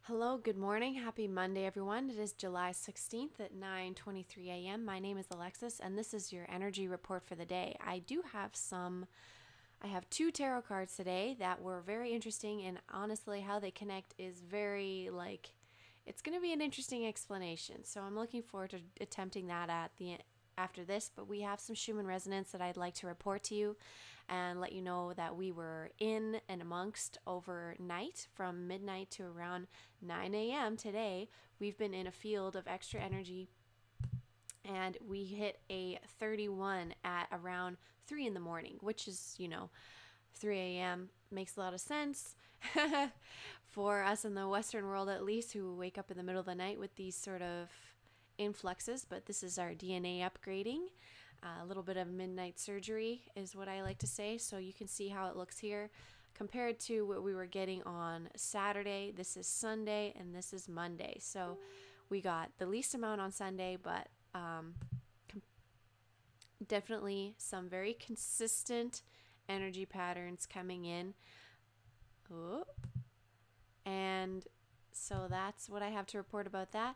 Hello, good morning. Happy Monday, everyone. It is July 16th at 9:23 a.m. My name is Alexis, and this is your energy report for the day. I have two tarot cards today that were very interesting, and honestly, how they connect is very, it's going to be an interesting explanation. So I'm looking forward to attempting that after this, but we have some Schumann Resonance that I'd like to report to you and let you know that we were in and amongst overnight from midnight to around 9 a.m. today. We've been in a field of extra energy, and we hit a 31 at around 3 in the morning, which is, 3 a.m. makes a lot of sense for us in the Western world, at least, who wake up in the middle of the night with these sort of influxes. But this is our DNA upgrading. A little bit of midnight surgery is what I like to say. So you can see how it looks here compared to what we were getting on Saturday. This is Sunday and this is Monday. So we got the least amount on Sunday, but definitely some very consistent energy patterns coming in. Oh. And so that's what I have to report about that.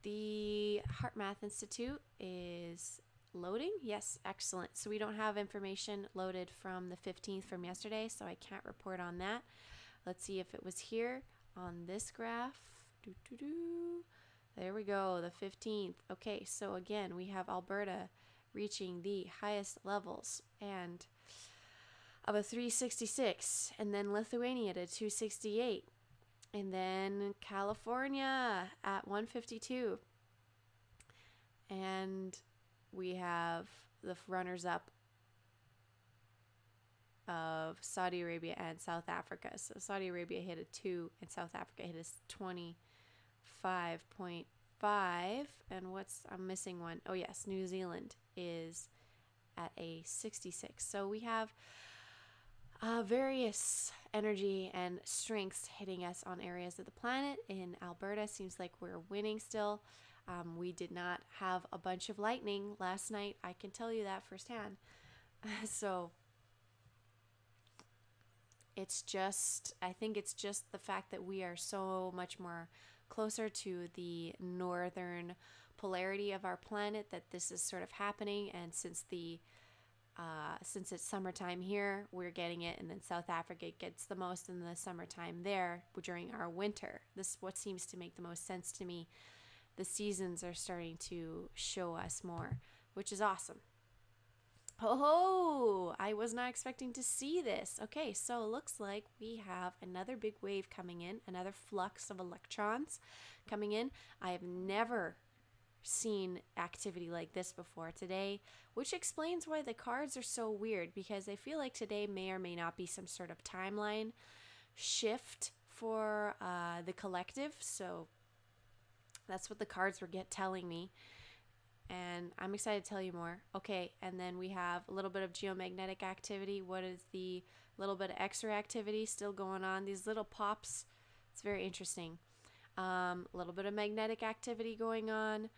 The Heart Math Institute is loading. Yes, excellent. So we don't have information loaded from the 15th from yesterday, so I can't report on that. Let's see if it was here on this graph. There we go, the 15th. Okay, so again, we have Alberta reaching the highest levels and of a 366, and then Lithuania to 268. And then California at 152. And we have the runners-up of Saudi Arabia and South Africa. So Saudi Arabia hit a 2 and South Africa hit a 25.5. And I'm missing one. Oh yes, New Zealand is at a 66. So we have various energy and strengths hitting us on areas of the planet. In Alberta, seems like we're winning still. We did not have a bunch of lightning last night. I can tell you that firsthand. So I think it's just the fact that we are so much more closer to the northern polarity of our planet that this is sort of happening. And since it's summertime here, we're getting it, and then South Africa gets the most in the summertime there during our winter. This is what seems to make the most sense to me. The seasons are starting to show us more, which is awesome. Oh, I was not expecting to see this. Okay, so it looks like we have another big wave coming in, another flux of electrons coming in. I have never seen activity like this before today, which explains why the cards are so weird, because I feel like today may or may not be some sort of timeline shift for the collective. So that's what the cards were telling me, and I'm excited to tell you more. Okay, and then we have a little bit of geomagnetic activity. What is the little bit of X-ray activity still going on? These little pops, it's very interesting. A little bit of magnetic activity going on.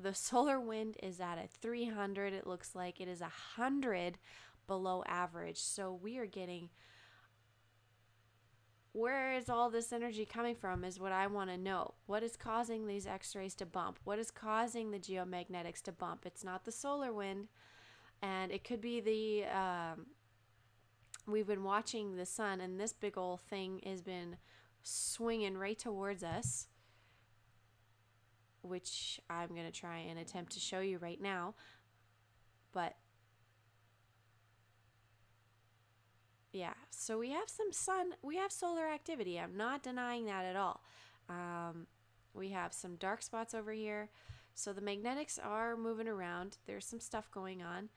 The solar wind is at a 300. It looks like it is 100 below average. So we are getting, where is all this energy coming from is what I want to know. What is causing these X-rays to bump? What is causing the geomagnetics to bump? It's not the solar wind, and it could be we've been watching the sun, and this big old thing has been swinging right towards us, which I'm going to try and attempt to show you right now. But yeah, so we have some sun, we have solar activity. I'm not denying that at all. We have some dark spots over here. So the magnetics are moving around. There's some stuff going on.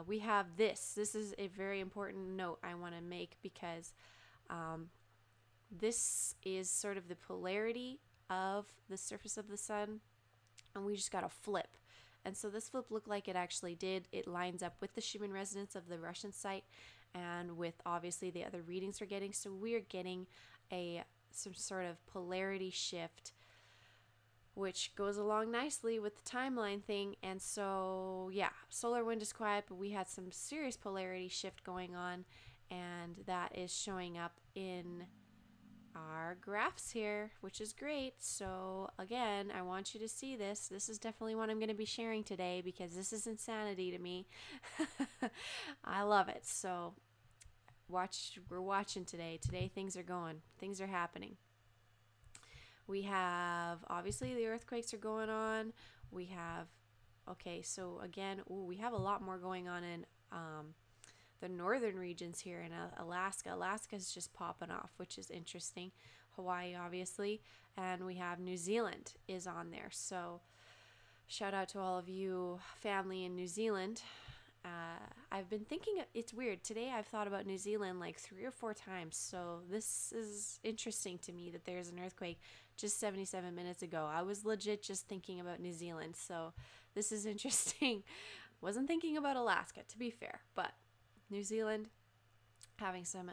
We have this. This is a very important note I want to make, because this is sort of the polarity of the surface of the sun, and we just got a flip. And so this flip looked like it actually did. It lines up with the Schumann resonance of the Russian site and with obviously the other readings we're getting. So we're getting some sort of polarity shift, which goes along nicely with the timeline thing. And so yeah, solar wind is quiet, but we had some serious polarity shift going on, and that is showing up in our graphs here, which is great. So again, I want you to see this. This is definitely what I'm going to be sharing today because this is insanity to me. I love it. So we're watching today. Today things are going. Things are happening. We have, obviously, the earthquakes are going on. We have, okay, so again, we have a lot more going on in the northern regions here in Alaska. Alaska's just popping off, which is interesting. Hawaii, obviously. And we have New Zealand is on there. So shout out to all of you family in New Zealand. I've been thinking, it's weird. Today I've thought about New Zealand like 3 or 4 times. So this is interesting to me that there's an earthquake just 77 minutes ago. I was legit just thinking about New Zealand. So this is interesting. Wasn't thinking about Alaska, to be fair, but New Zealand having some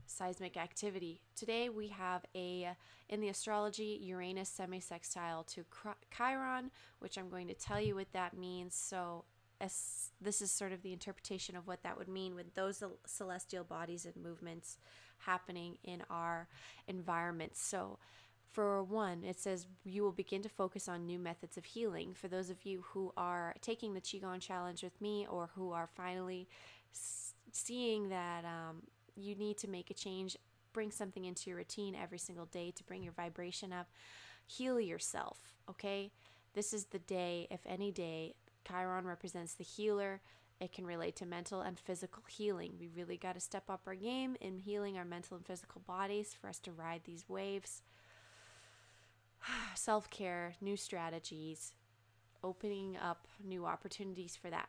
seismic activity. Today we have in the astrology, Uranus semi-sextile to Chiron, which I'm going to tell you what that means. So this is sort of the interpretation of what that would mean with those celestial bodies and movements happening in our environment. So for one, it says you will begin to focus on new methods of healing. For those of you who are taking the Qigong challenge with me or who are finally seeing that you need to make a change, bring something into your routine every single day to bring your vibration up, heal yourself, okay? This is the day, if any day, Chiron represents the healer. It can relate to mental and physical healing. We really got to step up our game in healing our mental and physical bodies for us to ride these waves. Self-care, new strategies, opening up new opportunities for that.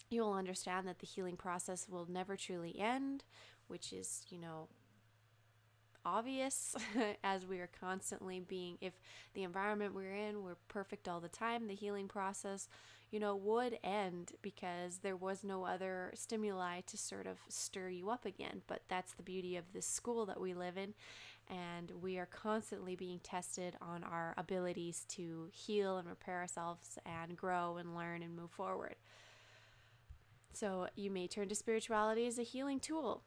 You will understand that the healing process will never truly end, which is, obvious as we are constantly being, if the environment we're in, we're perfect all the time, the healing process, would end because there was no other stimuli to sort of stir you up again. But that's the beauty of this school that we live in. And we are constantly being tested on our abilities to heal and repair ourselves and grow and learn and move forward. So you may turn to spirituality as a healing tool.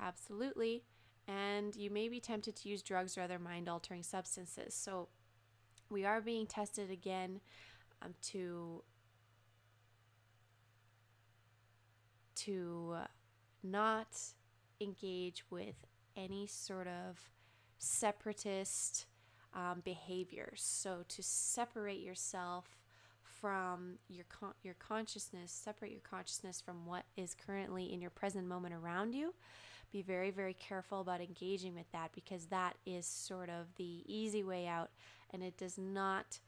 Absolutely. And you may be tempted to use drugs or other mind-altering substances. So we are being tested again to not engage with any sort of separatist behaviors. So to separate yourself from your consciousness, separate your consciousness from what is currently in your present moment around you. Be very, very careful about engaging with that because that is sort of the easy way out, and it does not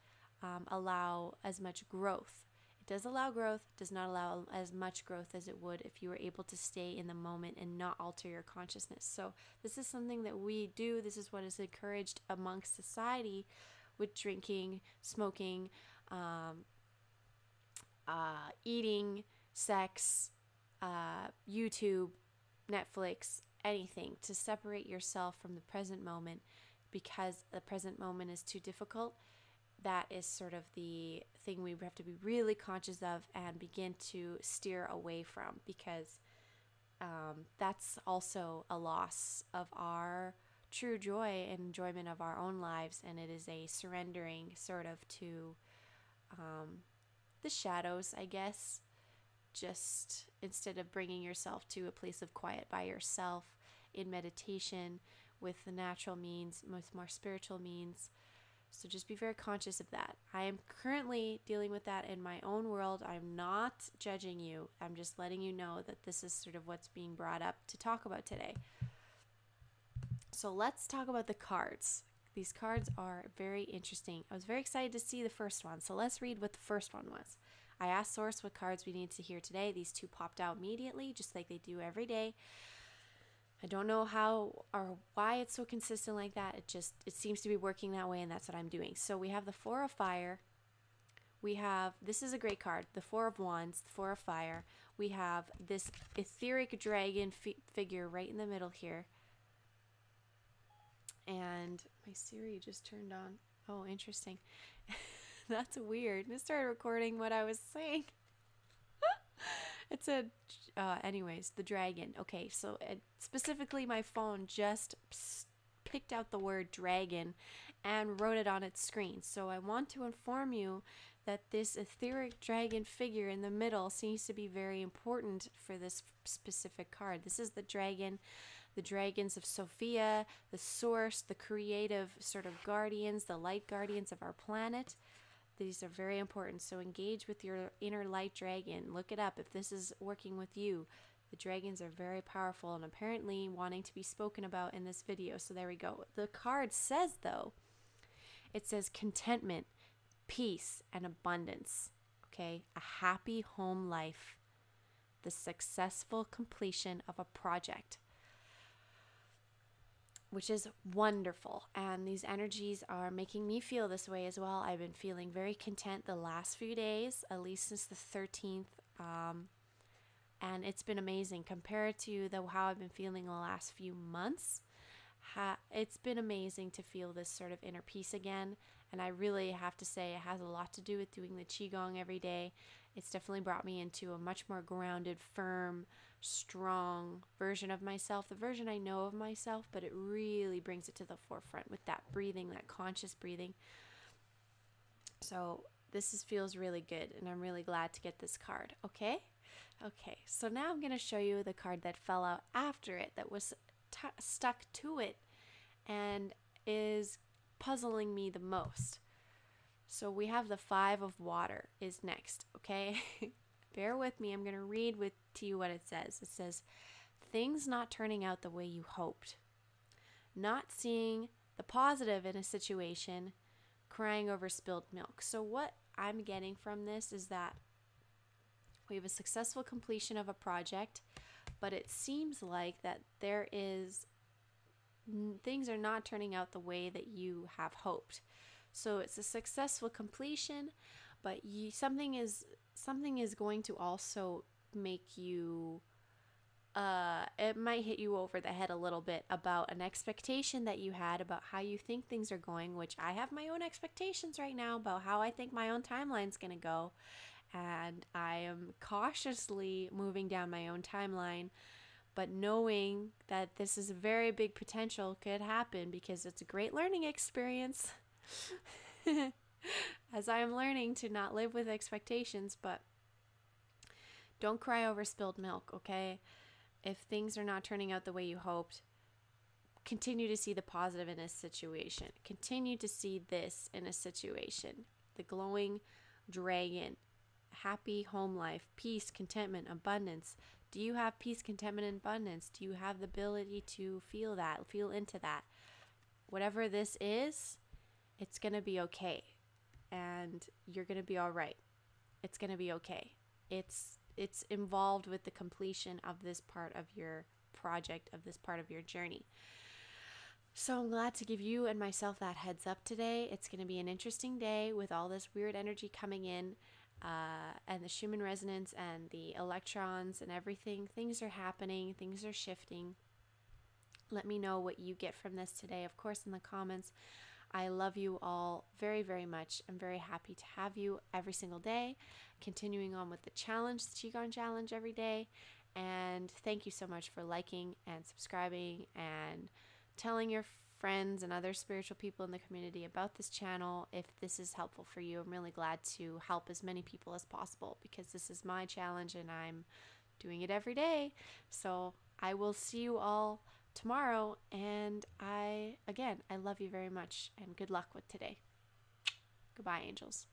allow as much growth. It does allow growth, does not allow as much growth as it would if you were able to stay in the moment and not alter your consciousness. So this is something that we do. This is what is encouraged amongst society with drinking, smoking, eating, sex, YouTube, Netflix, anything to separate yourself from the present moment because the present moment is too difficult. That is sort of the thing we have to be really conscious of and begin to steer away from because that's also a loss of our true joy and enjoyment of our own lives, and it is a surrendering sort of to the shadows, I guess. Just instead of bringing yourself to a place of quiet by yourself in meditation with the natural means, with more spiritual means. So just be very conscious of that. I am currently dealing with that in my own world. I'm not judging you. I'm just letting you know that this is sort of what's being brought up to talk about today. So let's talk about the cards. These cards are very interesting. I was very excited to see the first one. So let's read what the first one was. I asked Source what cards we need to hear today. These two popped out immediately, just like they do every day. I don't know how or why it's so consistent like that. It seems to be working that way, and that's what I'm doing. So we have the Four of Fire. We have, this is a great card, the Four of Wands, the Four of Fire. We have this etheric dragon figure right in the middle here. And my Siri just turned on. Oh, interesting. That's weird. It started recording what I was saying. It said, anyways, the dragon. Okay, so specifically my phone just picked out the word dragon and wrote it on its screen. So I want to inform you that this etheric dragon figure in the middle seems to be very important for this specific card. This is the dragon, the dragons of Sophia, the source, the creative sort of guardians, the light guardians of our planet. These are very important. So engage with your inner light dragon. Look it up if this is working with you. The dragons are very powerful and apparently wanting to be spoken about in this video. So there we go. The card says, though, it says contentment, peace, and abundance. Okay, a happy home life, the successful completion of a project, which is wonderful. And these energies are making me feel this way as well. I've been feeling very content the last few days, at least since the 13th. And it's been amazing compared to how I've been feeling the last few months. It's been amazing to feel this sort of inner peace again. And I really have to say it has a lot to do with doing the Qigong every day. It's definitely brought me into a much more grounded, firm, strong version of myself, the version I know of myself, but it really brings it to the forefront with that breathing, that conscious breathing. So this feels really good, and I'm really glad to get this card. Okay, so now I'm going to show you the card that fell out after it, that was stuck to it and is puzzling me the most. So we have the 5 of water is next. Okay. Bear with me. I'm going to read to you what it says. It says, things not turning out the way you hoped, not seeing the positive in a situation, crying over spilled milk. So what I'm getting from this is that we have a successful completion of a project, but it seems like that things are not turning out the way that you have hoped. So it's a successful completion, but something is going to also make you it might hit you over the head a little bit about an expectation that you had about how you think things are going, which I have my own expectations right now about how I think my own timeline's going to go. And I am cautiously moving down my own timeline, but knowing that this is a very big potential could happen because it's a great learning experience. As I am learning to not live with expectations, but don't cry over spilled milk, okay? If things are not turning out the way you hoped, continue to see the positive in a situation. Continue to see this in a situation. The glowing dragon, happy home life, peace, contentment, abundance. Do you have peace, contentment, and abundance? Do you have the ability to feel that, feel into that? Whatever this is, it's going to be okay. And you're going to be all right. It's going to be okay. It's involved with the completion of this part of your project, of this part of your journey. So I'm glad to give you and myself that heads up today. It's going to be an interesting day with all this weird energy coming in, and the Schumann Resonance and the electrons and everything. Things are happening. Things are shifting. Let me know what you get from this today, of course, in the comments. I love you all very, very much. I'm very happy to have you every single day, continuing on with the challenge, the Qigong challenge every day. And thank you so much for liking and subscribing and telling your friends and other spiritual people in the community about this channel. If this is helpful for you, I'm really glad to help as many people as possible because this is my challenge and I'm doing it every day. So I will see you all tomorrow, and I love you very much, and good luck with today. Goodbye, angels.